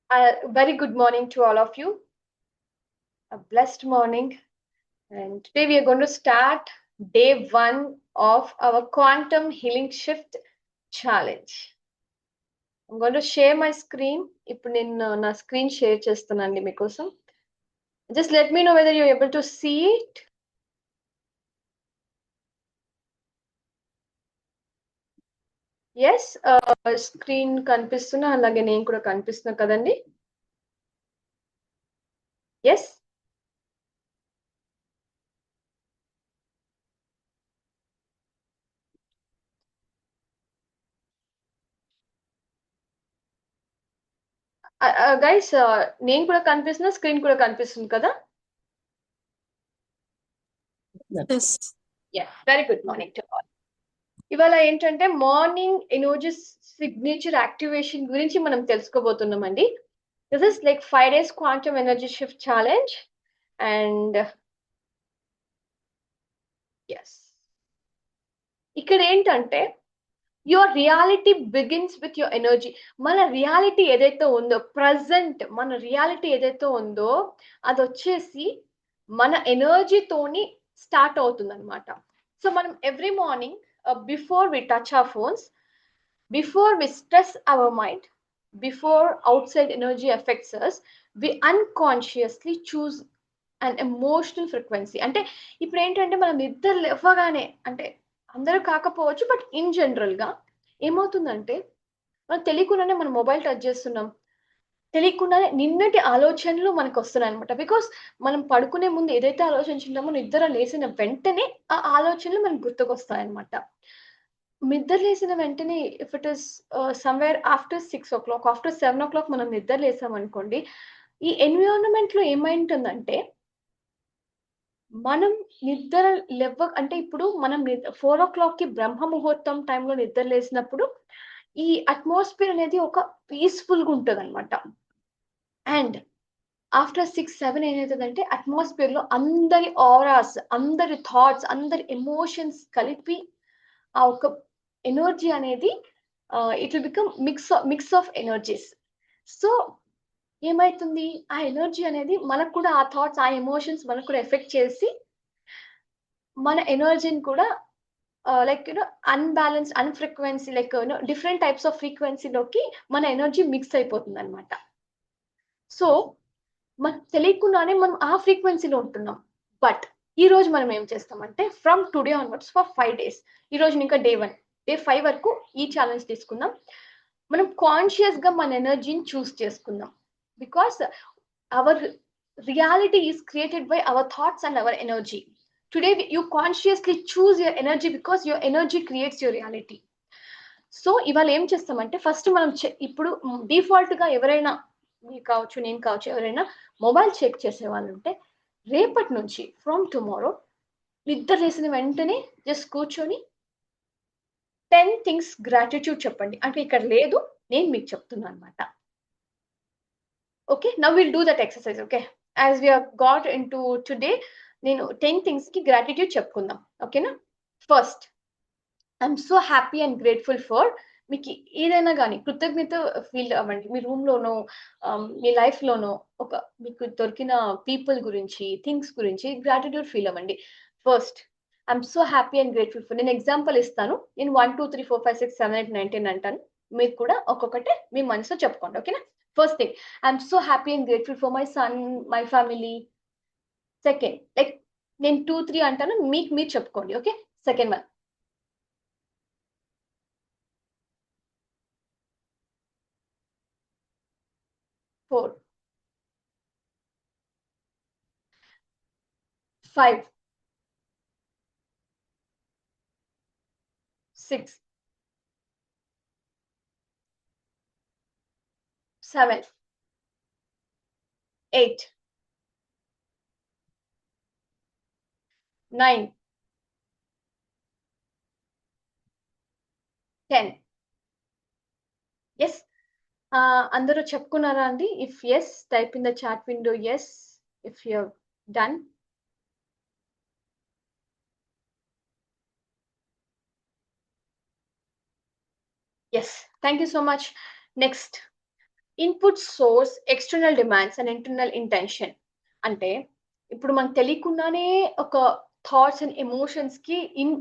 Very good morning to all of you. A blessed morning. And today we are going to start day one of our Quantum Healing Shift Challenge. I'm going to share my screen. ఇప్పుడు నేను నా screen share చేస్తానండి మీకోసం. Just let me know whether you're able to see it. Yes, screen కనిపిస్తున్నా అలాగే నేను కూడా కనిపిస్తున్నా కదండి. Yes. గైస్ నేను కూడా కనిపిస్తున్నా, స్క్రీన్ కూడా కనిపిస్తుంది కదా? Yes. Yeah, very good morning to all. ఇవాళ ఏంటంటే మార్నింగ్ ఎనర్జీ సిగ్నేచర్ యాక్టివేషన్ గురించి మనం తెలుసుకోబోతున్నామండి. This is like 5 days quantum energy shift challenge and yes ఇక్కడ ఏంటంటే your reality begins with your energy. మన రియాలిటీ ఏదైతే ఉందో ప్రజెంట్ మన రియాలిటీ ఏదైతే ఉందో అది వచ్చేసి మన ఎనర్జీతోని స్టార్ట్ అవుతుంది అనమాట. సో మనం every morning before we touch our phones, before we stress our mind, before outside energy affects us, we unconsciously choose an emotional frequency. అంటే ఇప్పుడు ఏంటంటే మనం నిద్ర లేవగానే, అంటే అందరూ కాకపోవచ్చు బట్ ఇన్ జనరల్గా ఏమవుతుందంటే మనం తెలియకుండానే మనం మొబైల్ టచ్ చేస్తున్నాం, తెలియకుండానే నిన్నటి ఆలోచనలు మనకు వస్తున్నాయి అనమాట. బికాస్ మనం పడుకునే ముందు ఏదైతే ఆలోచించుంటామో నిద్ర లేసిన వెంటనే ఆ ఆలోచనలు మనకు గుర్తుకొస్తాయన్నమాట. నిద్ర లేసిన వెంటనే if it is somewhere after 6 o'clock, after 7 o'clock మనం నిద్ర లేసామనుకోండి, ఈ ఎన్విరాన్మెంట్‌లో ఏమైంటుందంటే, మనం నిద్ర అంటే ఇప్పుడు మనం 4 o'clockకి బ్రహ్మ ముహూర్తం టైంలో నిద్ర లేసినప్పుడు, ఈ అట్మాస్ఫియర్ అనేది ఒక పీస్‌ఫుల్‌గా ఉంటదనమాట. అండ్ ఆఫ్టర్ 6, 7 ఏమైతదంటే అట్మాస్ఫియర్‌లో అందరి ఆరాస్, అందరి థాట్స్, అందరి ఎమోషన్స్ కలిపి ఆ ఒక ఎనర్జీ అనేది it will become mix of energies. So ఏమైతుంది, ఆ ఎనర్జీ అనేది మనకు కూడా ఆ థాట్స్, ఆ ఎమోషన్స్ మనకు కూడా ఎఫెక్ట్ చేసి మన ఎనర్జీని కూడా లైక్ అన్‌బ్యాలెన్స్డ్ అన్‌ఫ్రీక్వెన్సీ లైక్ డిఫరెంట్ టైప్స్ ఆఫ్ ఫ్రీక్వెన్సీలోకి మన ఎనర్జీ మిక్స్ అయిపోతుందన్నమాట. సో మనకు తెలియకుండానే మనం ఆ ఫ్రీక్వెన్సీలో ఉంటున్నాం. బట్ ఈ రోజు మనం ఏం చేస్తామంటే from today onwards for 5 days, ఈ రోజు ఇంకా డే 1, డే 5 వరకు ఈ ఛాలెంజ్ తీసుకుందాం. మనం కాన్షియస్‌గా మన ఎనర్జీని చూస్ చేసుకుందాం. Because our reality is created by our thoughts and our energy. Today you consciously choose your energy because your energy creates your reality. So ఇవాళ ఏం చేస్తామంటే ఫస్ట్ మనం ఇప్పుడు డిఫాల్ట్‌గా ఎవరైనా మీరు కావచ్చు, నేను కావచ్చు, ఎవరైనా మొబైల్ చెక్ చేసే వాళ్ళు ఉంటే రేపటి నుంచి ఫ్రమ్ టుమారో నిద్ర లేసిన వెంటనే జస్ట్ కూర్చొని 10 థింగ్స్ గ్రాటిట్యూడ్ చెప్పండి. అంటే ఇక్కడ లేదు, నేను మీకు చెప్తున్నా అనమాట. Okay, now will do that exercise. Okay, as we have got into today నేను 10 థింగ్స్‌కి గ్రాటిట్యూడ్ చెప్పుకుందాం. ఓకేనా? First, I'm so happy and grateful for, మీకు ఏదైనా గానీ కృతజ్ఞత ఫీల్ అవ్వండి. మీ రూమ్‌లోనో మీ లైఫ్‌లోనో ఒక మీకు దొరికిన పీపుల్ గురించి, థింగ్స్ గురించి గ్రాటిట్యూడ్ ఫీల్ అవ్వండి. First, I'm so happy and grateful for, నేను ఎగ్జాంపుల్ ఇస్తాను. నేను 1, 2, 3, 4, 5, 6, 7, 8, 9, 10 అంటాను. మీరు కూడా ఒక్కొక్కటి మీ మనసులో చెప్పుకోండి. ఓకేనా? First thing, I'm so happy and grateful for my son, my family. Second, like నేను 2, 3 అంటాను, మీకు మీరు చెప్పుకోండి. ఓకే? Second one, 4, 5, 6, 7, 8, 9, 10. ఎస్, అందరూ చెప్పుకున్నారా అండి? If yes, type in the chat window yes if you have done. Yes, thank you so much. Next, input source, external demands and internal intention. అంటే ఇప్పుడు మనకు తెలియకుండానే ఒక థాట్స్ అండ్ ఎమోషన్స్ కి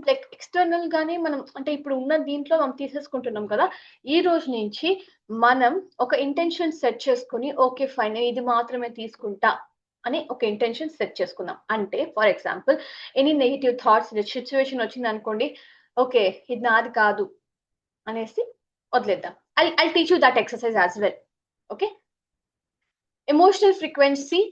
like external గానే మనం అంటే ఇప్పుడు ఉన్న దీంట్లో మనం తీసేసుకుంటున్నాం కదా. ఈ రోజు నుంచి మనం ఒక ఇంటెన్షన్ సెట్ చేసుకొని ఓకే ఫైన్ ఇది మాత్రమే తీసుకుంటా అని ఒక ఇంటెన్షన్ సెట్ చేసుకుందాం. అంటే for example any negative thoughts situation వచ్చింది అనుకోండి, ఓకే ఇది నాది కాదు అనేసి వదిలేద్దాం. I teach you that exercise as well. Okay, emotional frequency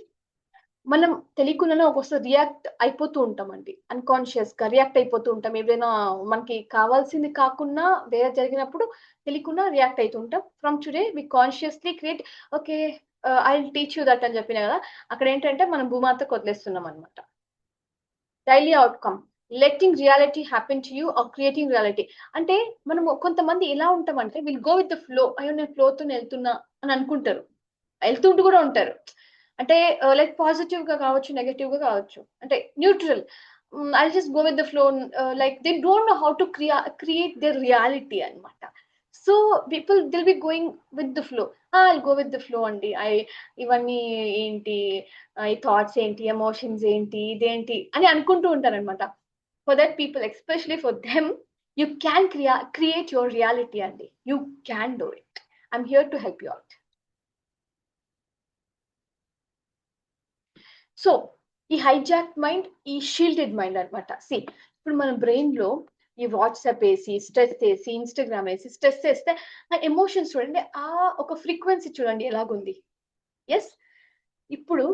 మనం తెలియకుండానే ఒక్కోసారి రియాక్ట్ అయిపోతూ ఉంటామండి. అన్‌కాన్షియస్ గా రియాక్ట్ అయిపోతూ ఉంటాం. ఏదైనా మనకి కావాల్సింది కాకున్నా వేరే జరిగినప్పుడు తెలియకుండా రియాక్ట్ అయితూ ఉంటాం. From today we consciously create okay I will teach you that అని చెప్పినా కదా. అక్కడ ఏంటంటే మనం భూమాతకు వదిలేస్తున్నాం అన్నమాట. Daily outcome letting reality happen to you are creating reality. అంటే మనము కొంతమంది ఎలా ఉంటామంటే will go with the flow. అయ్యో! నేను ఫ్లోతోనే వెళ్తున్నా అని అనుకుంటారు. వెళ్తుంటూ కూడా ఉంటారు. అంటే లైక్ పాజిటివ్‌గా కావచ్చు, నెగెటివ్‌గా కావచ్చు. అంటే neutral. I'll just go with the flow. Like they don't know how to create their reality అన్నమాట. So people will be going with the flow. I'll go with the flow అండి. ఇవన్నీ ఏంటి, ఈ థాట్స్ ఏంటి, ఎమోషన్స్ ఏంటి, ఇదేంటి అని అనుకుంటూ ఉంటారనమాట. For that people especially for them you can create your reality అండి. You can do it. I'm here to help you out. So ఈ హైజాక్ మైండ్, ఈ షీల్డెడ్ మైండ్ అనమాట. ఇప్పుడు మన బ్రెయిన్ లో ఈ వాట్సాప్ వేసి స్ట్రెస్ వేసి ఇన్స్టాగ్రామ్ వేసి స్ట్రెస్ వేస్తే ఆ ఎమోషన్స్ చూడండి, ఆ ఒక ఫ్రీక్వెన్సీ చూడండి ఎలాగుంది. ఎస్, ఇప్పుడు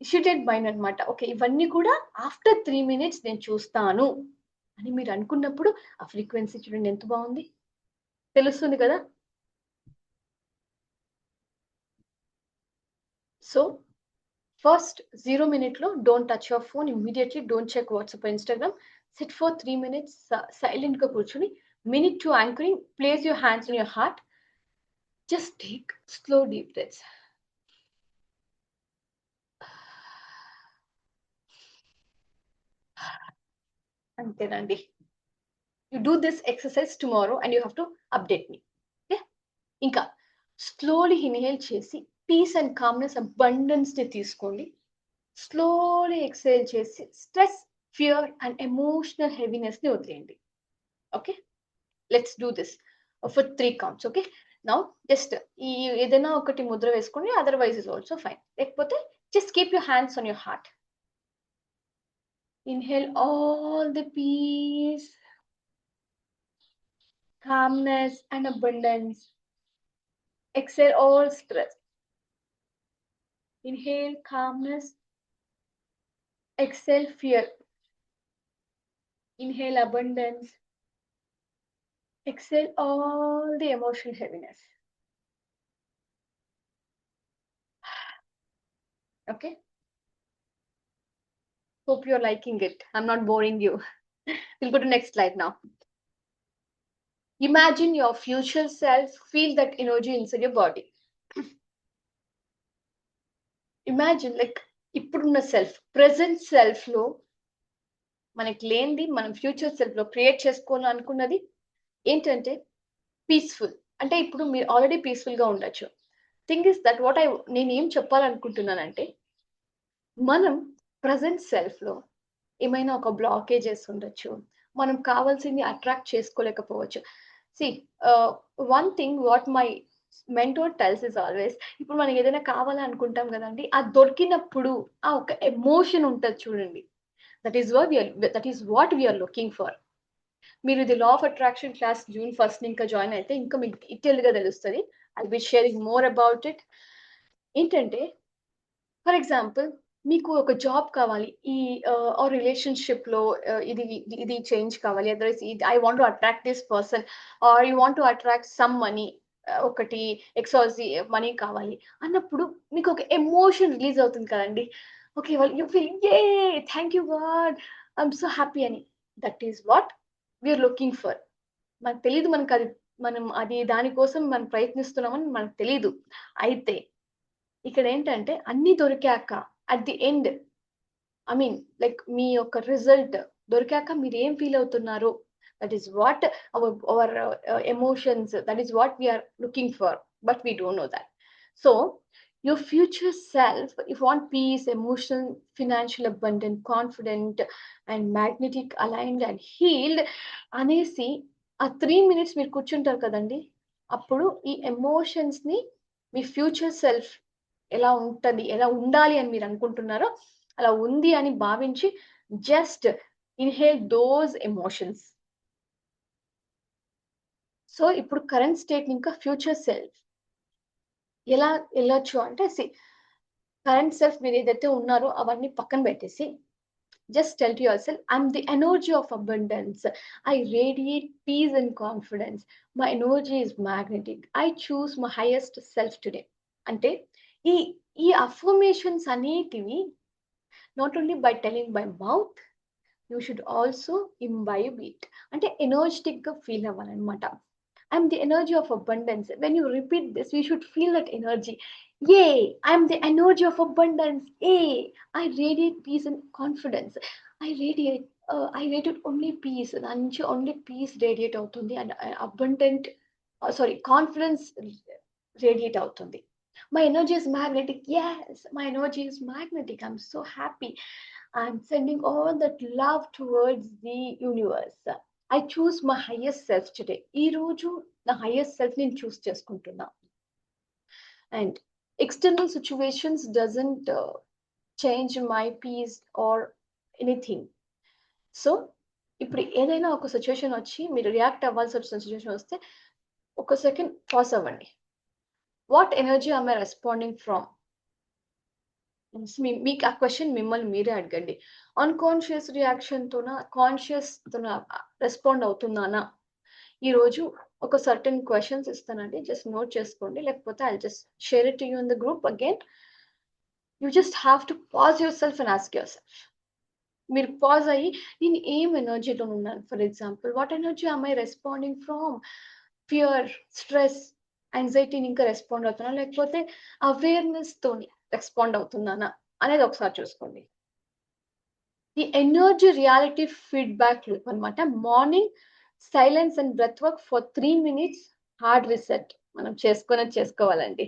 షీల్డెడ్ మైండ్ అనమాట. ఓకే, ఇవన్నీ కూడా ఆఫ్టర్ 3 minutes నేను చూస్తాను అని మీరు అనుకున్నప్పుడు ఆ ఫ్రీక్వెన్సీ చూడండి ఎంత బాగుంది, తెలుస్తుంది కదా. సో ఫస్ట్ 0 minute లో don't touch your phone immediately, don't check WhatsApp Instagram. Sit for 3 minutes silent గా కూర్చొని. Minute two anchoring, place your hands in your heart, just take slow deep breaths. అంతేనండి. You do this exercise tomorrow and you have to update me. Okay, ఇంకా slowly inhale చేసి peace and calmness abundance ని తీసుకోండి. Slowly exhale చేసి stress, fear and emotional heaviness ని వదిలేయండి. Okay, let's do this for 3 counts. Okay, now just ఈ ఏదైనా ఒకటి ముద్ర వేసుకోండి, అదర్వైజ్ ఇస్ ఆల్సో ఫైన్. లేకపోతే just keep your hands on your heart. Inhale all the peace, calmness and abundance. Exhale all stress. Inhale calmness. Exhale fear. Inhale abundance. Exhale all the emotional heaviness. Okay, hope you're liking it. I'm not boring you. We'll go to next slide now. Imagine your future self, feel that energy inside your body. Imagine like ఇప్పుడున్న self, present self లో మనకి లేనిది మనం future self లో create చేసుకోవాలని అనుకున్నది ఏంటంటే peaceful. అంటే ఇప్పుడు మీరు ఆల్రెడీ పీస్ఫుల్ గా ఉండొచ్చు. థింగ్ ఇస్ దట్ నేను ఏం చెప్పాలనుకుంటున్నానంటే మనం ప్రెసెంట్ సెల్ఫ్ లో ఏమైనా ఒక బ్లాకేజెస్ ఉండొచ్చు, మనం కావాల్సింది అట్రాక్ట్ చేసుకోలేకపోవచ్చు. See one thing what my mentor tells is always, ఇప్పుడు మనం ఏదైనా కావాలని అనుకుంటాం కదండి, అది దొరికినప్పుడు ఆ ఒక ఎమోషన్ ఉంటుంది చూడండి, that is what we're looking for. మీరు ఇది law of attraction class June 1st ఇంకా జాయిన్ అయితే ఇంకా మీకు డీటెయిల్ గా తెలుస్తుంది. I be sharing more about it. ఏంటంటే ఫర్ ఎగ్జాంపుల్ మీకు ఒక జాబ్ కావాలి, ఈ రిలేషన్షిప్ లో ఇది ఇది చేంజ్ కావాలి, otherwise I want to attract this person are you want to attract some money, ఒకటి ఎక్సాజీ మనీ కావాలి అన్నప్పుడు మీకు ఒక ఎమోషన్ రిలీజ్ అవుతుంది కదండి. Okay, you feel a thank you God, I'm so happy అని. That is what we're looking for. మనకు తెలియదు, మనకు అది మనం అది దానికోసం మనం ప్రయత్నిస్తున్నామని మనకు తెలియదు. అయితే ఇక్కడ ఏంటంటే అన్ని దొరికాక at the end, I mean like మీ యొక్క రిజల్ట్ దొరికాక మీరు ఏం ఫీల్ అవుతున్నారు, that is what our emotions, that is what we're looking for, but we don't know that. So your future self, if you want peace, emotional, financial, abundant, confident and magnetic, aligned and healed అనేసి ఆ 3 minutes మీరు కూర్చుంటారు కదండి, అప్పుడు ఈ emotions ని మీ future self ఎలా ఉంటది, ఎలా ఉండాలి అని మీరు అనుకుంటున్నారో అలా ఉంది అని భావించి just inhale those emotions. So ఇప్పుడు కరెంట్ స్టేట్ ఇంకా ఫ్యూచర్ సెల్ఫ్ ఎలా వెళ్ళొచ్చు అంటే, కరెంట్ సెల్ఫ్ మీరు ఏదైతే ఉన్నారో అవన్నీ పక్కన పెట్టేసి just tell to yourself, I'm the energy of abundance, I radiate peace and confidence, my energy is magnetic, I choose my highest self today. అంటే ఈ ఈ అఫర్మేషన్స్ అనేటివి not only by telling by mouth, you should also imbibe it. అంటే energetic గా feel అవ్వాలన్నమాట. I'm the energy of abundance. When you repeat this, you should feel that energy. Yay, I'm the energy of abundance. Yay, I radiate peace and confidence. I radiate only peace. Nanchi only peace radiate avutundi and abundant, confidence radiate avutundi. My energy is magnetic. Yes, my energy is magnetic. I'm so happy. I'm sending all that love towards the universe. I choose my highest self today. ఈ రోజు నా highest self నేను choose చేసుకుంటున్నా. And external situations doesn't change my peace or anything. So ఇప్పుడు ఏదైనా ఒక situation వచ్చి మీరు రియాక్ట్ అవ్వాల్సిన సిచ్యువేషన్ వస్తే ఒక సెకండ్ పాజ్ అవ్వండి. What energy am I responding from? మీకు ఆ క్వశ్చన్ మిమ్మల్ని మీరే అడగండి. అన్కాన్షియస్ రియాక్షన్ తోనా, కాన్షియస్ తోనా రెస్పాండ్ అవుతున్నానా? ఈరోజు ఒక సర్టన్ క్వశ్చన్స్ ఇస్తానండి, జస్ట్ నోట్ చేసుకోండి, లేకపోతే I just share it you in the group again. You just have to pause yourself and ask yourself. మీరు పాజ్ అయ్యి నేను ఏం ఎనర్జీలో ఉన్నాను? For example, what energy am I responding from? Fear, stress, యాంగ్జైటీని ఇంకా respond అవుతున్నా, లేకపోతే awareness తోని రెస్పాండ్ అవుతున్నానా అనేది ఒకసారి చూసుకోండి. The energy reality feedback loop అనమాట. Morning silence and breath work for 3 minutes, hard reset మనం చేసుకోవాలండి.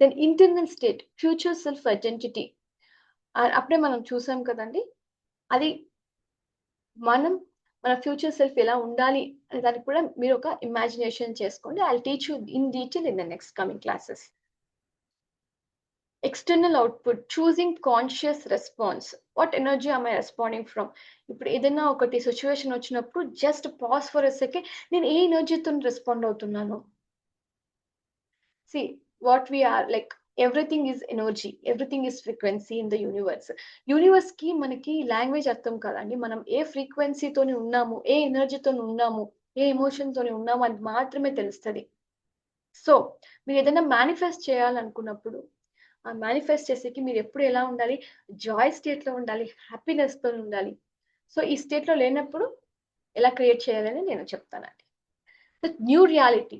Then internal state, future self identity. అప్పుడే మనం చూసాం కదండి, అది మన ఫ్యూచర్ సెల్ఫ్ ఎలా ఉండాలి అనే దానికి కూడా మీరు ఒక ఇమాజినేషన్ చేసుకోండి. I will teach you in detail in the next coming classes. External output, choosing conscious response. What energy am I responding from? ఇప్పుడు ఏదైనా ఒకటి సిచ్యువేషన్ వచ్చినప్పుడు just pause for a second, నేను ఏ ఎనర్జీతో రెస్పాండ్ అవుతున్నాను? See what we are like, everything is energy, everything is frequency in the universe. Universe కి మనకి లాంగ్వేజ్ అర్థం కాదండి. మనం ఏ ఫ్రీక్వెన్సీతోని ఉన్నాము, ఏ ఎనర్జీతో ఉన్నాము, ఏ ఎమోషన్ తోని ఉన్నాము అని మాత్రమే తెలుస్తుంది. సో మీరు ఏదైనా మేనిఫెస్ట్ చేయాలనుకున్నప్పుడు ఆ మేనిఫెస్ట్ చేసేకి మీరు ఎప్పుడు ఎలా ఉండాలి? జాయ్ స్టేట్ లో ఉండాలి, హ్యాపీనెస్ తో ఉండాలి. సో ఈ స్టేట్ లో లేనప్పుడు ఎలా క్రియేట్ చేయాలని నేను చెప్తానండి. The new reality,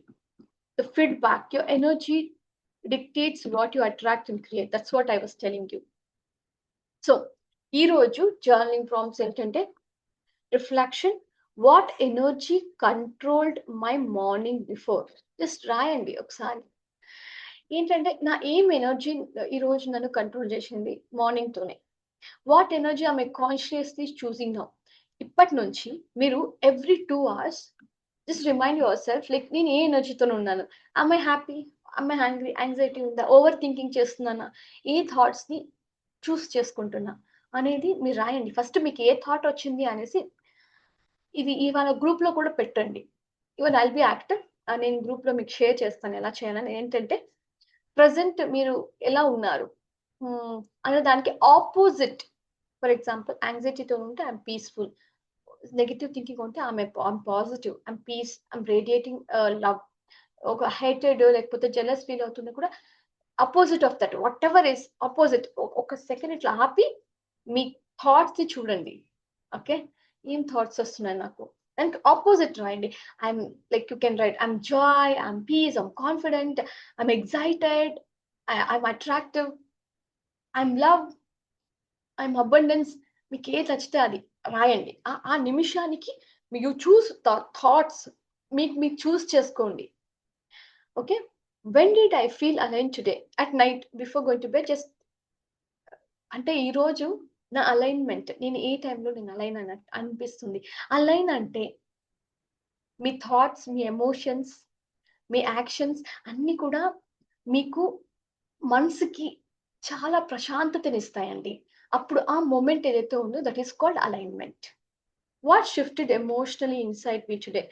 the feedback, your energy dictates what you attract and create. That's what I was telling you. So ఈ రోజు జర్నలింగ్ ప్రాంప్ట్స్ ఏంటంటే, reflection, what energy controlled my morning before. Just రాయండి ఒకసారి. ఏంటంటే నా ఏం ఎనర్జీ ఈ రోజు నన్ను కంట్రోల్ చేసింది మార్నింగ్ తోనే. వాట్ ఎనర్జీ ఆమె కాన్షియస్లీ చూసింగ్ నౌ. ఇప్పటి నుంచి మీరు every 2 hours just remind yourself, like నేను ఏ ఎనర్జీతో ఉన్నాను? I happy, I angry, anxiety ఉందా, ఓవర్ థింకింగ్ చేస్తున్నానా, ఏ థాట్స్ ని చూస్ చేసుకుంటున్నా అనేది మీరు రాయండి. ఫస్ట్ మీకు ఏ థాట్ వచ్చింది అనేసి ఇది ఇవాళ గ్రూప్ లో కూడా పెట్టండి. ఈవెన్ ఐల్ బి యాక్టివ్, నేను గ్రూప్ లో మీకు షేర్ చేస్తాను ఎలా చేయాలని. ఏంటంటే ప్రజెంట్ మీరు ఎలా ఉన్నారు అనే దానికి ఆపోజిట్. ఫర్ ఎగ్జాంపుల్, యాంగ్జైటీతో ఉంటే ఐఎమ్ పీస్ఫుల్, నెగిటివ్ థింకింగ్ ఉంటే I'm positive, I'm peace, I'm radiating love. ఒక హేటెడ్ లేకపోతే జెలస్ ఫీల్ అవుతుంది కూడా opposite of that, whatever is opposite. ఒక సెకండ్ ఇట్లా ఆపి మీ థాట్స్ ని చూడండి. ఓకే, ఏం థాట్స్ వస్తున్నాయి నాకు, దానికి ఆపోజిట్ రాయండి. I'm like, you can write I'm joy, I'm peace, I'm confident, I'm excited, I'm attractive, I'm love, I'm abundance. మీకు ఏది నచ్చితే అది రాయండి. ఆ నిమిషానికి యూ చూస్ థాట్స్, మీకు చూస్ చేసుకోండి. Okay, when did I feel align today? At night before going to bed just అంటే ఈరోజు నా అలైన్‌మెంట్ నేను ఏ టైంలో నేను అలైన్ అనిపిస్తుంది. అలైన్ అంటే మీ థాట్స్, మీ ఎమోషన్స్, మీ యాక్షన్స్ అన్నీ కూడా మీకు మనసుకి చాలా ప్రశాంతతనిస్తాయండి. అప్పుడు ఆ మొమెంట్ ఏదైతే ఉందో that is called alignment. What shifted emotionally inside me today?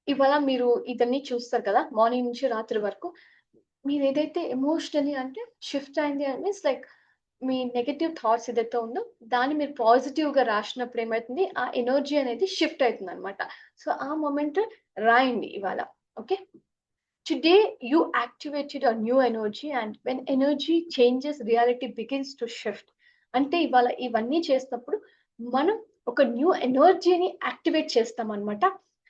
ఇవాళ మీరు ఇదన్నీ చూస్తారు కదా! మార్నింగ్ నుంచి రాత్రి వరకు. మీరేదైతే ఎమోషనల్లీ అంటే షిఫ్ట్ అయింది అని మీన్స్ లైక్ మీ నెగెటివ్ థాట్స్ ఏదైతే ఉందో దాన్ని మీరు పాజిటివ్‌గా రాసినప్పుడు ఏమైతుంది? ఆ ఎనర్జీ అనేది షిఫ్ట్ అయితుందనమాట. సో, ఆ మొమెంట్ రాయండి ఇవాళ. Okay. Today, you activated a new energy, and when energy changes, reality begins to shift. అంటే ఇవాళ ఇవన్నీ చేసినప్పుడు మనం ఒక న్యూ ఎనర్జీని యాక్టివేట్ చేస్తామనమాట.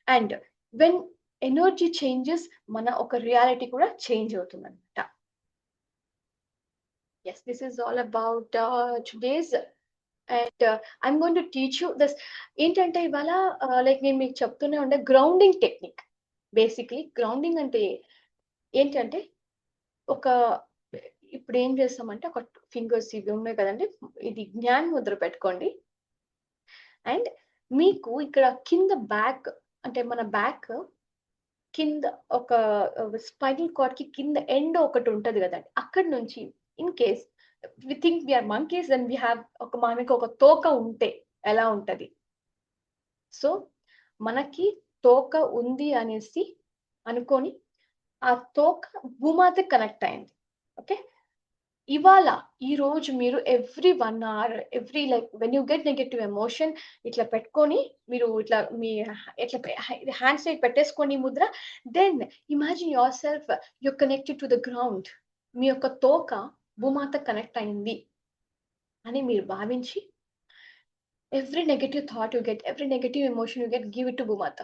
అండ్ వెన్ ఎనర్జీ చేంజెస్ మన ఒక రియాలిటీ కూడా చేంజ్ అవుతుందనమాట. Yes, this is all about today's and I'm going to teach you this ఏంటంటే ఇవాళ లైక్ నేను మీకు చెప్తూనే ఉండే గ్రౌండింగ్ టెక్నిక్. బేసిక్‌లీ గ్రౌండింగ్ అంటే ఏంటంటే ఒక ఇప్పుడేం చేస్తామంటే ఒక ఫింగర్స్ ఇవి ఉన్నాయి కదండీ! ఇది జ్ఞాన్ ముద్ర పెట్టుకోండి. అండ్ మీకు ఇక్కడ కింద బ్యాక్ అంటే మన బ్యాక్ కింద ఒక స్పైనల్ కార్డ్‌కి కింద ఎండ్ ఒకటుంటది గదండీ! అక్కడి నుంచి in case we think we are monkeys and we have మనకొక తోక ఉంటే ఎలా ఉంటది? సో, మనకి తోక ఉంది అనేసి అనుకోని, ఆ తోక భూమాతకి కనెక్ట్ అయింది. ఓకే. ఇవాళ, ఈరోజు మీరు every 1 hour, every like when you get negative emotion ఇట్లా పెట్టుకొని, మీరు ఇట్లా మీ ఇట్లా హ్యాండ్స్ సైడ్ పెట్టేసుకోండి ఈ ముద్ర. Then imagine yourself you're connected to the ground. మీ యొక్క తోక భూమాతకు కనెక్ట్ అయింది అని మీరు భావించి, every negative thought you get, every negative emotion you get, give it to Bhumata.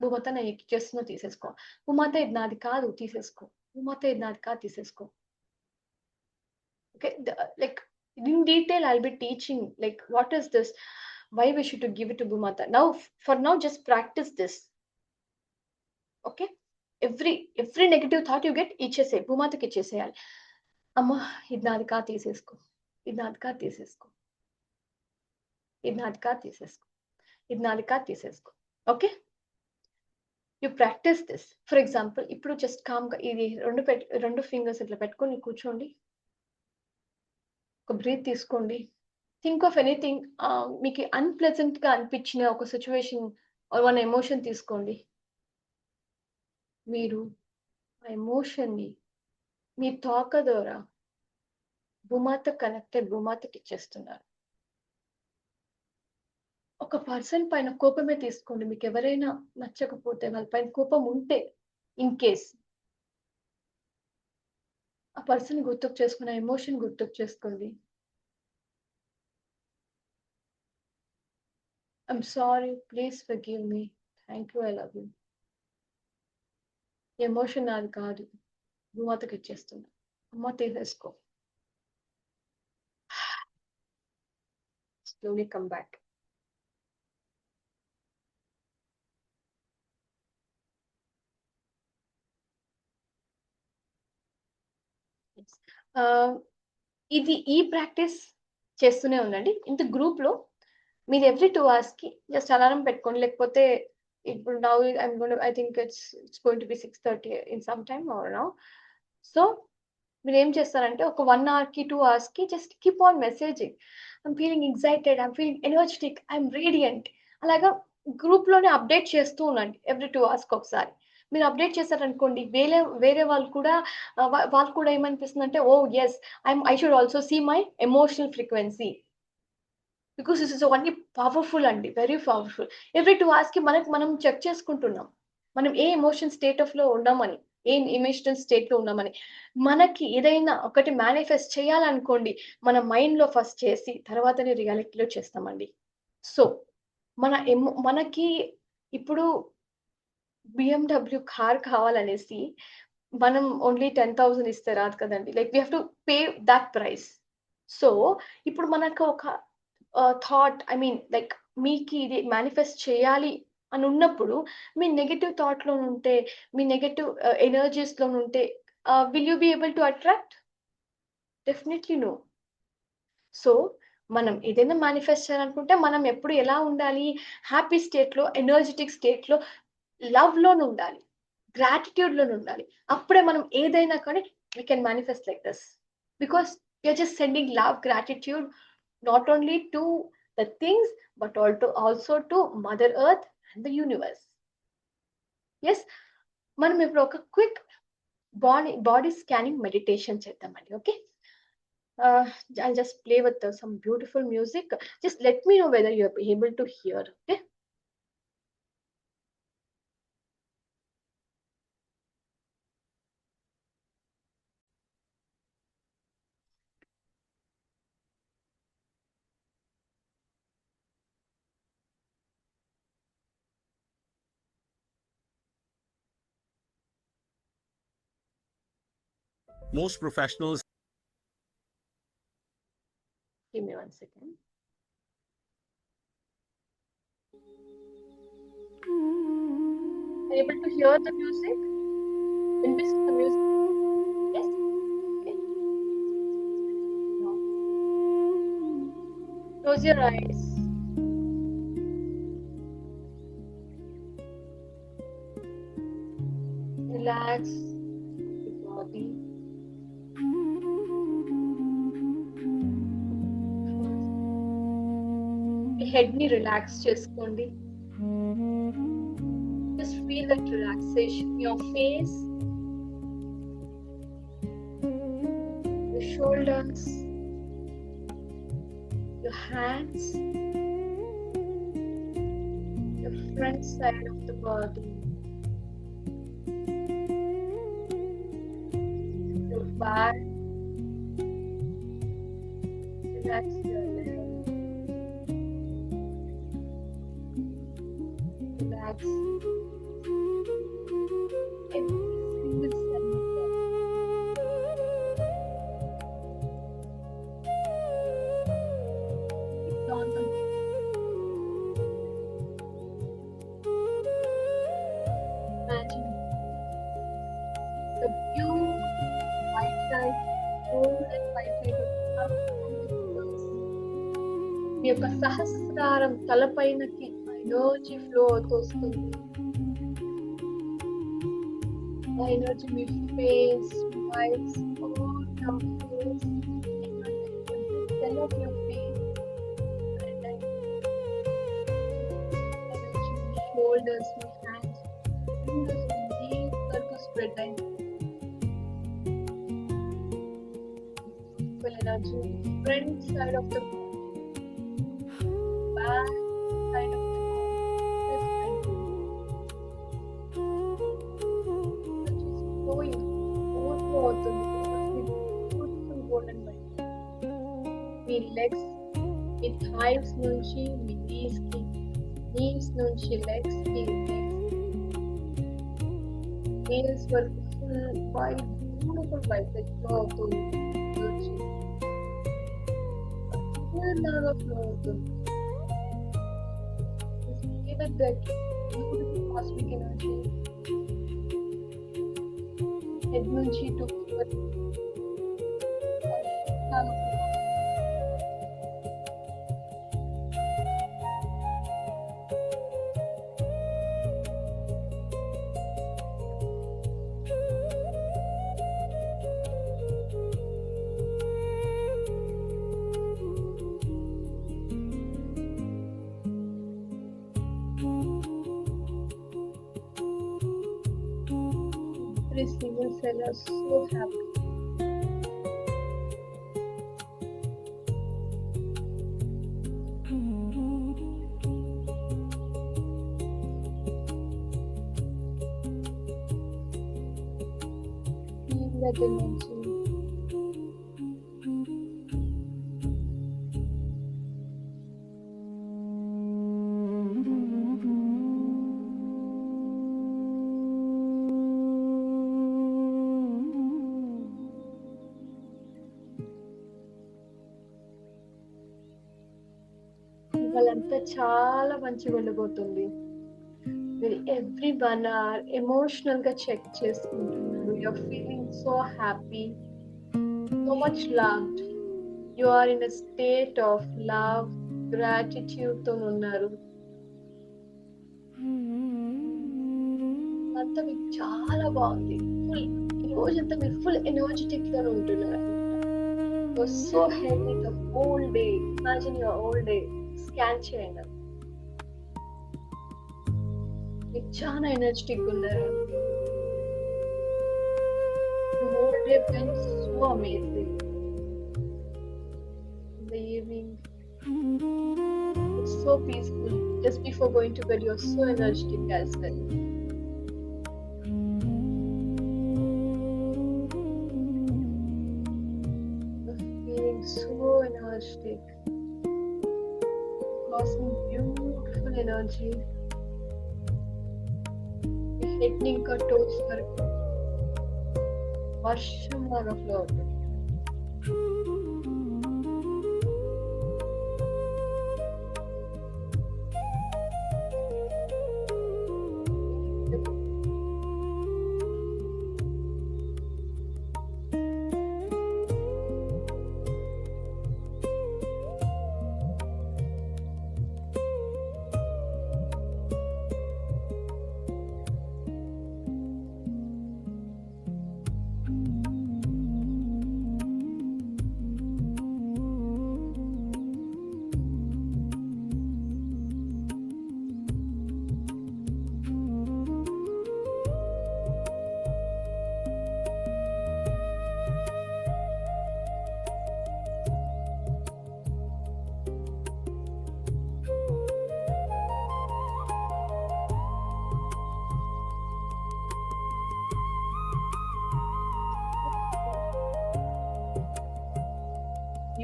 Bhumata నేను ఇది చేస్తున్నా తీసేసుకో. భూమాత ఇది నాది కాదు తీసేసుకో. భూమాత ఇది నాది కాదు తీసేసుకో. Okay, like in detail, I'll be teaching like what is this, why we should to give it to Bhumata. Now, for now, just practice this. Okay, every negative thought you get, ఇచ్చేసే భూమాతకి ఇచ్చేసేయాలి. అమ్మ ఇది నాది కాదు తీసేసుకో, ఇది నాది కాదు తీసేసుకో, ఇది నాది కాదు తీసేసుకో, ఇది నాది కాదు తీసేసుకో. Okay, you practice this. For example ఇప్పుడు జస్ట్ కామ్గా ఇది రెండు ఫింగర్స్ ఇట్లా పెట్టుకొని కూర్చోండి. ఒక బ్రీత్ తీసుకోండి. థింక్ ఆఫ్ ఎనీథింగ్ మీకు అన్‌ప్లెజెంట్‌గా అనిపించిన ఒక సిట్యుయేషన్ ఆర్ వన్ ఎమోషన్ తీసుకోండి. మీరు ఆ ఎమోషన్‌ని మీ తోక ద్వారా భూమాతకి ఇచ్చేస్తున్నారు. ఒక పర్సన్ పైన కోపమే తీసుకోండి. మీకెవరైనా నచ్చకపోతే వాళ్ళ పైన కోపం ఉంటే ఇన్ కేస్ ఆ పర్సన్ గుర్తుకు చేసుకొని, ఆ ఎమోషన్ గుర్తుకు చేసుకోండి. I'm sorry, please forgive me. Thank you, I love you. Emotion నాది కాదు. భూమాతకి ఇచ్చేస్తున్నా. అమ్మ తీసేసుకో. Slowly come back. Yes. ఈ ప్రాక్టీస్ చేస్తూనే ఉండండి. గ్రూప్‌లో మీరు ఎవ్రీ 2 అవర్స్‌కి జస్ట్ అలారం పెట్టుకోండి. లేకపోతే ఇప్పుడు now I think it's going to be 6:30 in some time or now. So, మీరేం చేస్తారంటే ఒక 1 అవర్‌కి, 2 అవర్స్‌కి just keep on messaging. I'm feeling excited, I'm feeling energetic, I'm radiant. అలాగా గ్రూప్‌లోనే అప్డేట్ చేస్తూ ఉండండి ఎవ్రీ 2 అవర్స్‌కి ఒకసారి. మీరు అప్డేట్ చేశారనుకోండి వేరే వేరే వాళ్ళు కూడా వాళ్ళకి కూడా ఏమనిపిస్తుందంటే oh! Yes, I should also see my emotional frequency. Because this is only powerful అండి. Very powerful. ఎవ్రీ 2 అవర్స్‌కి మనకు మనం చెక్ చేసుకుంటున్నాం. మనం ఏ ఎమోషన్ స్టేట్ ఆఫ్‌లో ఉన్నామని, ఏ ఎమోషనల్ స్టేట్‌లో ఉన్నామని. మనకి ఏదైనా ఒకటి మేనిఫెస్ట్ చేయాలనుకోండి, మన మైండ్‌లో ఫస్ట్ చేసి తర్వాతనే రియాలిటీలో చేస్తామండి. సో, మనకి ఇప్పుడు బిఎండబ్ల్యూ కార్ కావాలనేసి మనం ఓన్లీ 10,000 ఇస్తే రాదు కదండీ. Like we have to pay thought price. So, ఇప్పుడు మనకు ఒక థాట్ ఐ మీన్ లైక్ మీకి ఇది మేనిఫెస్ట్ చేయాలి అని ఉన్నప్పుడు, మీ నెగెటివ్ థాట్‌లో ఉంటే, మీ నెగెటివ్ ఎనర్జీస్‌లో ఉంటే Will you be able to attract? Definitely no. So మనం ఏదైనా మేనిఫెస్ట్ చేయాలనుకుంటే మనం ఎప్పుడు ఎలా ఉండాలి? హ్యాపీ స్టేట్‌లో, ఎనర్జిటిక్ స్టేట్‌లో, లవ్‌లోనే ఉండాలి. గ్రాటిట్యూడ్‌లోనే ఉండాలి. అప్పుడే మనం ఏదైనా కానీ we can manifest like this. Because we are just sending love, gratitude not only to the things but also to mother earth and the universe. Yes. మనం ఇప్పుడు ఒక క్విక్ బాడీ స్కానింగ్ మెడిటేషన్ చేద్దామండి. Okay. I'll just play with some beautiful music. Just let me know whether you're able to hear. Okay. Most professionals. Give me 1 second. Are you able to hear the music? Invest the music. Yes. Okay. Now, close your eyes. Relax the body. Me head ni relax చేసుకోండి. Just feel that relaxation in your face, your shoulders, your hands, your front side of the body, your back. Relax your legs. Relax every single cell of your body. It's on the imagine the blue white light, gold and white light of love from the universe. మీ యొక్క సహస్రారం తలపైనకి energy flow వస్తుంది. ఆ energy me face, voice, all your face, cell of your face, energy me shoulders, me hands, fingers in deep circle spread line. Full energy, front side of the back side of the flowing, overflow అవుతుంది. Beautiful golden light. మీ legs, మీ thighs నుంచి మీ knees నుంచి legs కి, nails వరకు full white, beautiful white flow అవుతుంది. లాగా flow అవుతుంది. That beautiful cosmic energy head నుంచి to foot. Every single cell is so happy. Feel that energy. వాళ్ళంతా చాలా మంచిగా ఉండబోతుంది. మీరు ఎవ్రీ 1 hour ఎమోషనల్ గా చెక్ చేసుకుంటున్నారు. you're feeling so happy, so much loved. You are in a state of love, gratitude తో ఉన్నారు. అంతా మీకు చాలా బాగుంది. ఈ రోజంతా మీరు ఫుల్ ఎనర్జెటిక్ గా ఉంటున్నారు. You're so healthy the whole day. Imagine your whole day. Scan చేయండి. మీరు చాలా ఎనర్జెటిక్ ఉన్నారు. The whole day went so amazing. In the evening, it's so peaceful. Just before going to bed, you're so energetic as well. You're feeling so energetic. Causing beautiful energy. Me head ని ఇంకా toes వరకు వర్షం లాగా flow అవుతుంది.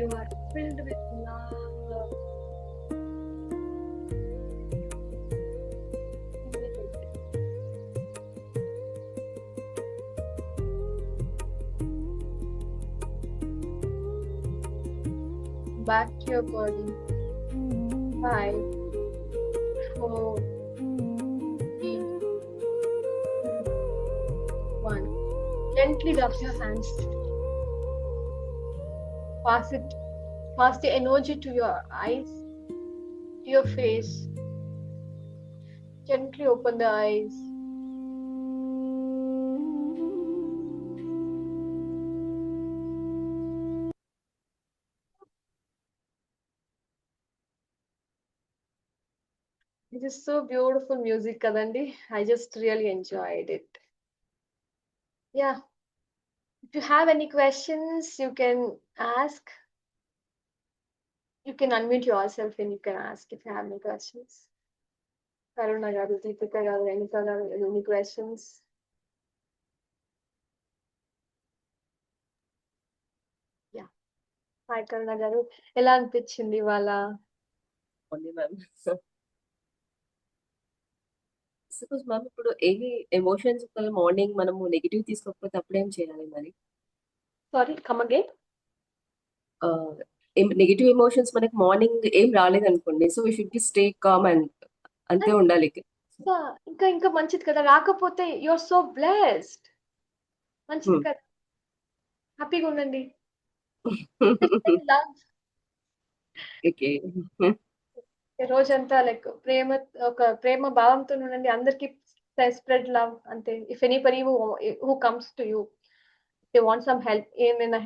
You are filled with love. Back to your body. 5, 4, 3, 2, 1. Gently rub your hands. Pass the energy to your eyes, to your face. Gently open the eyes. This is so beautiful music, kadandi. I just really enjoyed it. Yeah. If you have any questions, you can ask. You can unmute yourself and you can ask if you have any questions. Karuna garu, Deepika garu, Renika garu, any questions? Yeah. Hi Karuna garu. ఎలా అనిపించింది ఇవాళ? Suppose ma'am ఇప్పుడు ఏవి emotions morning మనము negative తీసుకోకపోతే అప్పుడు ఏం చేయాలి మరి? Sorry, come again. Negative emotions మనకి మార్నింగ్ ఏం రాలేదు అనుకోండి, so we should be stay calm and అంతే ఉండాలి. ఇంకా ఇంకా మంచిది కదా. రాకపోతే యు ఆర్ సో బ్లెస్డ్. మంచిది కదా. హ్యాపీగా ఉండండి. Love okay. రోజంతా లైక్ ప్రేమ భావంతో ఉండండి. అందరికి స్ప్రెడ్ లవ్ అంతే. If anybody who comes to you, they want some help, ఏమైనా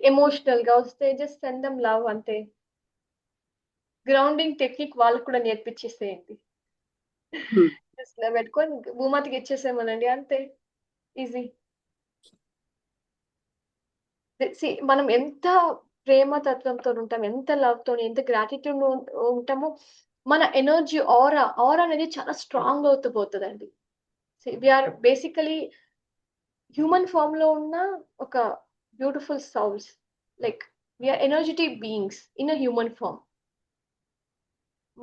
ఎమోషనల్ గా వస్తే జస్ట్ సెండ్ దెమ్ లవ్ అంతే. గ్రౌండింగ్ టెక్నిక్ వాళ్ళకు కూడా నేర్పించేసేయండి. జస్ట్ ఇలా పెట్టుకొని భూమాతకి ఇచ్చేసేమనండి అంతే. ఈజీ. మనం ఎంత ప్రేమ తత్వంతో ఉంటాం, ఎంత లవ్ తోని, ఎంత గ్రాటిట్యూడ్ ఉంటామో, మన ఎనర్జీ ఆరా అనేది చాలా స్ట్రాంగ్ అవుతూ పోతుందండి. వీఆర్ బేసికలీ హ్యూమన్ ఫామ్ లో ఉన్న ఒక beautiful souls. Like we are energetic beings in a human form.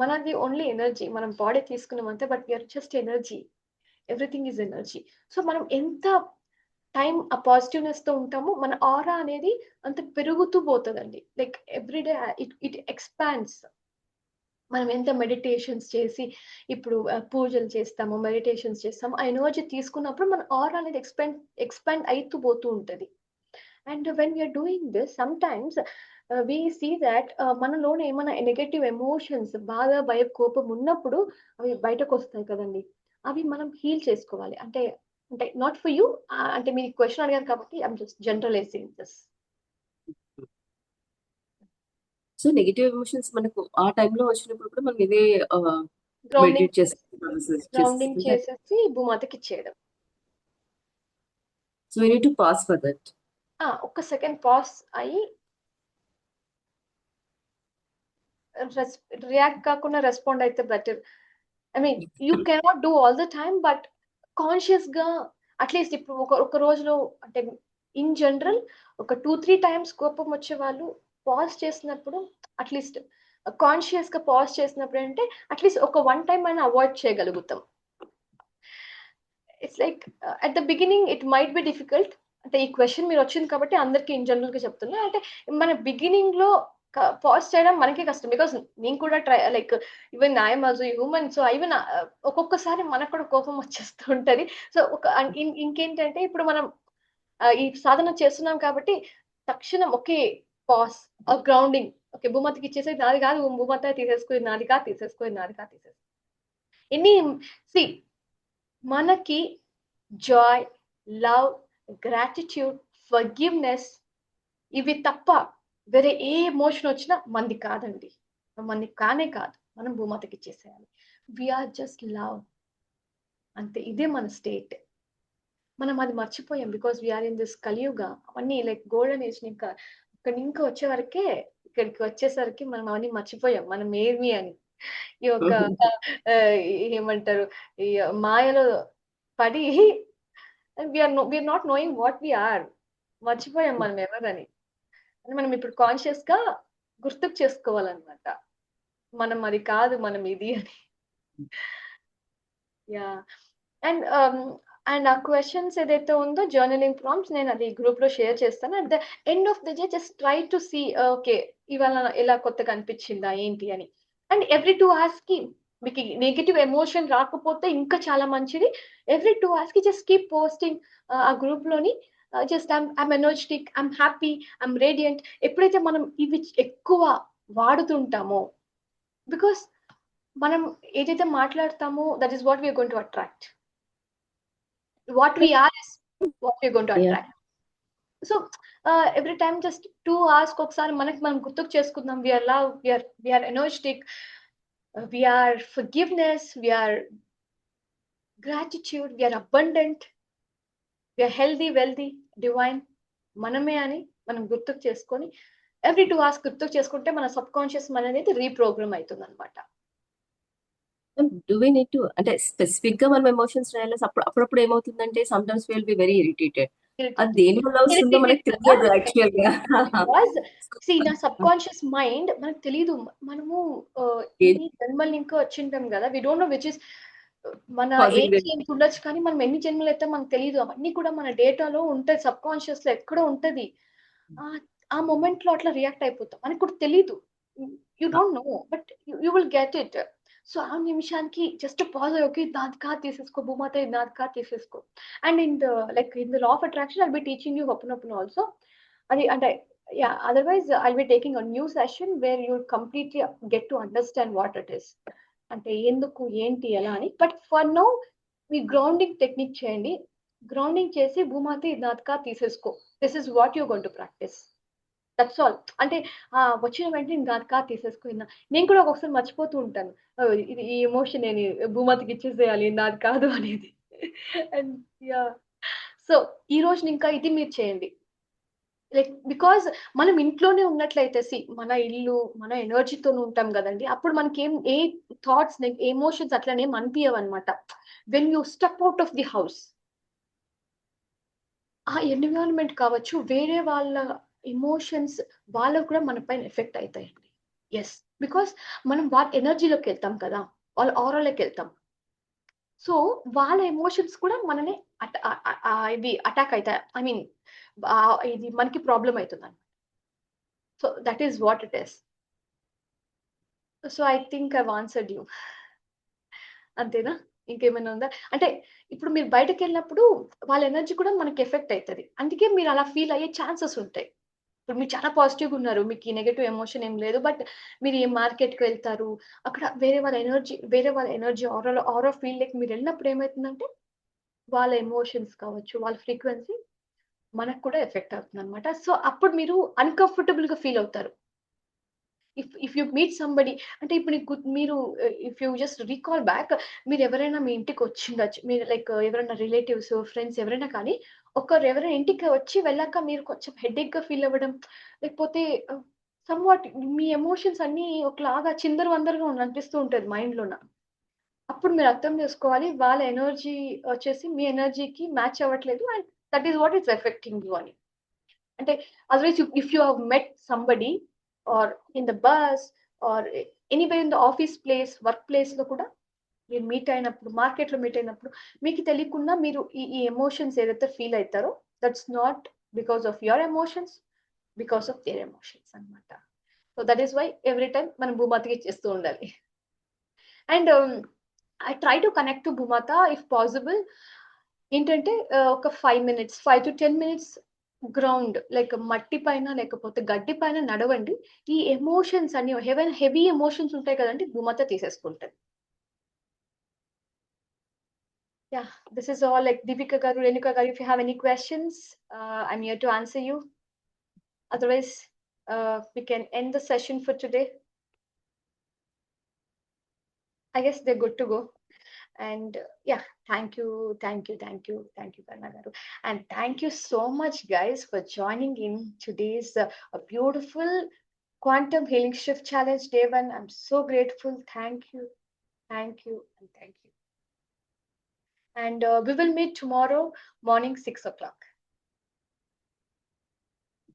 మనది ఓన్లీ ఎనర్జీ. మనం బాడీ తీసుకున్నాం అంతే, but we are just energy. Everything is energy. So మనం ఎంత టైం ఆ పాజిటివ్నెస్ తో ఉంటామో, మన ఆరా అనేది అంత పెరుగుతూ పోతుందండి. Like everyday it expands. మనం ఎంత మెడిటేషన్స్ చేసి ఇప్పుడు పూజలు చేస్తాము, మెడిటేషన్స్ చేస్తాము. ఆ ఎనర్జీ తీసుకున్నప్పుడు మన ఆరా అనేది ఎక్స్పాండ్ అయితూ పోతూ ఉంటది. And when we are doing this sometimes we see that మనలోని ఏమైనా నెగెటివ్ ఎమోషన్స్ బాధ, భయం, కోపం ఉన్నప్పుడు అవి బయటకొస్తాయి కదండీ! అవి మనం హీల్ చేసుకోవాలి. అంటే అంటే నాట్ ఫర్ యూ అంటే మీరు క్వెషన్ అడిగారు కాబట్టి I am just generalising this. So negative emotions మనకు ఆ టైంలో వచ్చినప్పుడు కూడా మనం ఇదే గ్రౌండింగ్ మెడిటేట్ చేస్తుంటే చేసేసి భూమాతకిచ్చేయడం. So we need to pause for that. ఒక్క సెకండ్ పాజ్ అయ్యి రెస్ రియాక్ట్ కాకుండా రెస్పాండ్ అయితే better. I mean you cannot do all the time but కాన్షియస్‌గా అట్‌లీస్ట్ ఇప్పుడు ఒక రోజులో అంటే ఇన్ జనరల్ ఒక 2, 3 టైమ్స్ కోపం వచ్చేవాళ్ళు పాజ్ చేసినప్పుడు అట్‌లీస్ట్ కాన్షియస్‌గా పాజ్ చేసినప్పుడు అంటే అట్‌లీస్ట్ ఒక 1 టైమ్ అయినా అవాయిడ్ చేయగలుగుతాం. It's like at the beginning it might be difficult. అంటే ఈ క్వెషన్ మీరొచ్చింది కాబట్టి అందరికి ఇన్ జనరల్‌గా చెప్తున్నా. అంటే మన బిగినింగ్‌లో పాజ్ చేయడం మనకే కష్టం. బికాజ్ నేను కూడా like even I am also human. So even ఒక్కొక్కసారి మనకు కూడా కోపం వచ్చేస్తూ ఉంటది. సో ఇంకేంటంటే ఇప్పుడు మనం ఈ సాధన చేస్తున్నాం కాబట్టి తక్షణం ఓకే పాజ్ గ్రౌండింగ్. ఓకే భూమాతకి ఇచ్చేసేది నాది కాదు. భూమాత తీసేసుకో ఇది నాది కాదు తీసేసుకో ఇది నాది కాదు తీసేసుకో. ఎన్ని సీ మనకి జాయ్, లవ్, గ్రాటిట్యూడ్, ఫర్‌గివ్‌నెస్ ఇవి తప్ప వేరే ఏ ఎమోషన్ వచ్చినా మనది కాదండి. మనది కానే కాదు. మనం భూమాతకిచ్చేసేయాలి. We are just love. అంతే. ఇదే మన స్టేట్. మనం అది మర్చిపోయాం. Because we are in this Kaliyuga. అవన్నీ లైక్ గోల్డెన్ ఏజ్ ఇంకా ఇక్కడి వచ్చే వరకే ఇక్కడికి వచ్చేసరికి మనం అవన్నీ మర్చిపోయాం. మనం ఏమి అని. ఈ యొక్క ఏమంటారు? ఈ మాయలో పడి we are not knowing what we are. మర్చిపోయాం మనం ఎవరని. మనం ఇప్పుడు కాన్షియస్‌గా గుర్తుకు చేసుకోవాలన్నమాట. మనం అది కాదు. మనం ఇది అని. యాహ్! అండ్ ఆ క్వెషన్స్ ఏదైతే ఉందో జర్నలింగ్ ప్రాంప్ట్స్ నేనది గ్రూప్‌లో షేర్ చేస్తాను. At the end of the day just try to see okay. ఇవాళ ఎలా కొత్తగా అనిపించిందా ఏంటి అని. అండ్ ఎవ్రీ 2 అవర్స్‌కి మీకు నెగెటివ్ ఎమోషన్ రాకపోతే ఇంకా చాలా మంచిది. ఎవ్రీ 2 అవర్స్‌కి జస్ట్ కీప్ పోస్టింగ్ ఆ గ్రూప్‌లోని just I'm energetic, I'm happy, I'm radiant. ఎప్పుడైతే మనం ఇవి ఎక్కువ వాడుతుంటామో బికాజ్ మనం ఏదైతే మాట్లాడతామో that is what we are going to attract. What we are is what we're going to Yeah. attract. So every time just 2 అవర్స్‌కి ఒకసారి మనకి మనం గుర్తుకు చేసుకుందాం. We are love, we are energetic, we are forgiveness, we are gratitude, we are abundant, we are healthy, wealthy, divine మనమే అని మనం గుర్తుకు చేసుకొని ఎవ్రీ 2 అవర్స్ గుర్తుకు చేసుకుంటే మన సబ్‌కాన్షియస్ మైండ్ అనేది రీప్రోగ్రామ్ అయితుందన్నమాట. డూ వి నీడ్ టు అంటే స్పెసిఫిక్ గా మనం ఎమోషన్స్ రాయాలి. అప్పుడప్పుడు ఏమవుతుందంటే sometimes we will be very irritated. అది దేని వల్ల వస్తుందో మనకు తెలియదు యాక్చువల్ గా. బికాజ్ సీ నా సబ్‌కాన్షియస్ మైండ్ మనకు తెలీదు. మనము ఇన్ని జన్మలు ఇంకా వచ్చింటాం గదా! We don't know which is మన Causing ఏజ్ the ఎంత ఉండొచ్చు కానీ మనం ఎన్ని జన్మలు ఎత్తామో మనకు తెలీదు. అవన్నీ కూడా మన డేటాలో ఉంటాయి. సబ్‌కాన్షియస్‌లో ఎక్కడో ఉంటది. ఆహ్, ఆ మొమెంట్‌లో అట్లా రియాక్ట్ అయిపోతాం. మనకు కూడా తెలీదు. You don't know but you will get it. So ఆ నిమిషానికి జస్ట్ పాజ్ అయ్యి ఓకే. నాది కాదు తీసేసుకో భూమాత ఇది నాది కాదు తీసేసుకో. And in the law of attraction I'll be teaching you hooponopono also. అది అంటే yeah! Otherwise I'll be taking a new session where you completely get to understand what it is. అంటే ఎందుకు, ఏంటి, ఎలా అని. బట్ ఫర్ నౌ మీ grounding technique చేయండి. Grounding చేసి భూమాత ఇది నాది కాదు తీసేసుకో. This is what you are going to practice. That's all. అంటే వచ్చిన వెంటనే ఇది నాది కాదు తీసేసుకో నేను కూడా ఒక్కొక్కసారి మర్చిపోతూ ఉంటాను. ఇది ఈ ఎమోషన్ నేను భూమాతకి ఇచ్చేసేయాలి ఇది నాది కాదు అనేది. And yeah! సో ఈ రోజు ఇంకా ఇది మీరు చేయండి. లైక్ బికాజ్ మనం ఇంట్లోనే ఉన్నట్లయితే మన ఇల్లు, మన ఎనర్జీతోని ఉంటాం గదండీ! అప్పుడు మనకేం ఏ థాట్స్, ఎమోషన్స్ అట్లనేం అనిపియవనమాట. When you step out of the house ఆ ఎన్విరాన్మెంట్ కావచ్చు, వేరే వాళ్ళ ఎమోషన్స్ వాళ్ళకి కూడా మన పైన ఎఫెక్ట్ అయితాయండి. యెస్. బికాజ్ మనం వాళ్ళ ఎనర్జీలోకెళ్తాం కదా! వాళ్ళ ఆరాలోకెళ్తాం. సో, వాళ్ళ ఎమోషన్స్ కూడా మనని అట ఇవి అటాక్ అయితాయి. ఐ మీన్ ఇది మనకి ప్రాబ్లమ్ అయితుందన్నమాట. So, that is what it is. So I think I answered you. అంతేనా? ఇంకేమైనా ఉందా? అంటే ఇప్పుడు మీరు బయటకెళ్ళినప్పుడు వాళ్ళ ఎనర్జీ కూడా మనకి ఎఫెక్ట్ అయితది. అందుకే మీరు అలా ఫీల్ అయ్యే ఛాన్సెస్ ఉంటాయి. ఇప్పుడు మీరు చాలా పాజిటివ్‌గా ఉన్నారు. మీకు ఈ నెగెటివ్ ఎమోషన్ ఏం లేదు. బట్ మీరు ఈ మార్కెట్‌కి వెళ్తారు. అక్కడ వేరే వాళ్ళ ఎనర్జీ ఆరా ఫీల్డ్‌లోకి మీరెళ్ళినప్పుడు ఏమైతుందంటే, వాళ్ళ ఎమోషన్స్ కావచ్చు, వాళ్ళ ఫ్రీక్వెన్సీ మనకు కూడా ఎఫెక్ట్ అవుతుందనమాట. సో, అప్పుడు మీరు అన్‌కంఫర్టబుల్‌గా ఫీల్ అవుతారు. ఇఫ్ యూ మీట్ సంబడి అంటే ఇప్పుడు మీరు if you just recall back మీరెవరైనా మీ ఇంటికి వచ్చిండొచ్చు. మీరు లైక్ ఎవరైనా రిలేటివ్స్, ఫ్రెండ్స్ ఎవరైనా కానీ ఎవరైనా ఇంటికి వచ్చి వెళ్ళాక మీరు కొంచెం హెడేక్‌గా ఫీల్ అవ్వడం, లేకపోతే సమ్‌వాట్ మీ ఎమోషన్స్ అన్నీ ఒకలాగా చిందరవందరగా అనిపిస్తూ ఉంటది మైండ్‌లోన. అప్పుడు మీరు అర్థం చేసుకోవాలి వాళ్ళ ఎనర్జీ వచ్చేసి మీ ఎనర్జీకి మ్యాచ్ అవ్వట్లేదు. And that is what is affecting you అని. అంటే otherwise if you have met somebody or in the bus or anywhere in the office place, work ప్లేస్‌లో కూడా మీరు మీట్ అయినప్పుడు, మార్కెట్‌లో మీట్ అయినప్పుడు మీకు తెలియకుండా మీరు ఈ ఎమోషన్స్ ఏదైతే ఫీల్ అయితారో that's not because of your emotions, because of their emotions అన్నమాట. So that is why every time మనం భూమాతకి ఇచ్చేస్తూ ఉండాలి. And I try to connect to Bhumata if possible. ఏంటంటే ఒక 5-10 మినిట్స్ గ్రౌండ్ లైక్ మట్టి పైన లేకపోతే గడ్డి పైన నడవండి. ఈ ఎమోషన్స్ అన్ని హెవీ ఎమోషన్స్ ఉంటాయి కదండీ! భూమాత తీసేసుకుంటది. Yeah! This is all like Deepika garu, Renuka garu if you have any questions I'm here to answer you. Otherwise we can end the session for today. I guess they're good to go. And yeah, thank you, Karna garu. And thank you so much, guys, for joining in today's a beautiful Quantum Healing Shift Challenge Day 1. I'm so grateful. Thank you, and thank you. And we will meet tomorrow morning 6 o'clock.